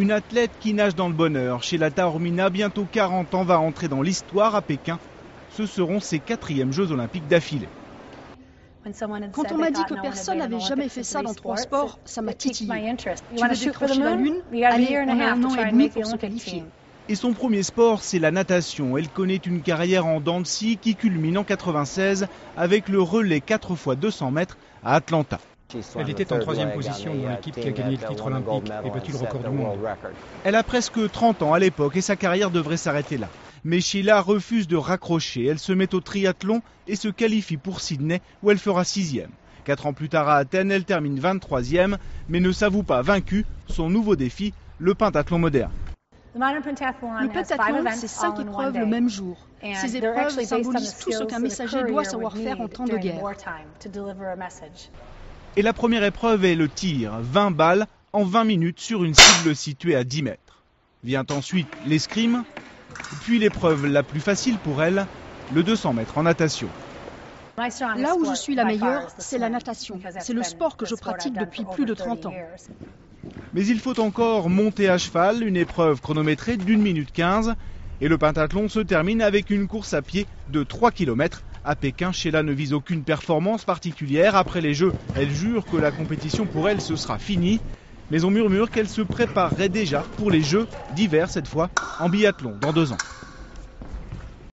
Une athlète qui nage dans le bonheur. Sheila Taormina, bientôt 40 ans, va entrer dans l'histoire à Pékin. Ce seront ses 4e Jeux olympiques d'affilée. Quand on m'a dit que personne n'avait jamais fait ça dans 3 sports, ça m'a titillé. Tu veux décrocher la Lune? Allez, on a 1 an et demi pour se qualifier. Et son premier sport, c'est la natation. Elle connaît une carrière en dents de scie qui culmine en 96 avec le relais 4x200 mètres à Atlanta. Elle était en 3e position dans l'équipe qui a gagné le titre olympique et battu le record du monde. Elle a presque 30 ans à l'époque et sa carrière devrait s'arrêter là. Mais Sheila refuse de raccrocher. Elle se met au triathlon et se qualifie pour Sydney où elle fera 6e. 4 ans plus tard à Athènes, elle termine 23e, mais ne s'avoue pas vaincue. Son nouveau défi, le pentathlon moderne. Le pentathlon, c'est 5 épreuves le même jour. Ces épreuves symbolisent tout ce qu'un messager doit savoir faire en temps de guerre. Et la première épreuve est le tir, 20 balles en 20 minutes sur une cible située à 10 mètres. Vient ensuite l'escrime, puis l'épreuve la plus facile pour elle, le 200 mètres en natation. Là où je suis la meilleure, c'est la natation. C'est le sport que je pratique depuis plus de 30 ans. Mais il faut encore monter à cheval, une épreuve chronométrée d'1 minute 15. Et le pentathlon se termine avec une course à pied de 3 km. À Pékin, Sheila ne vise aucune performance particulière. Après les Jeux, elle jure que la compétition pour elle, ce sera fini. Mais on murmure qu'elle se préparerait déjà pour les Jeux d'hiver cette fois, en biathlon, dans 2 ans.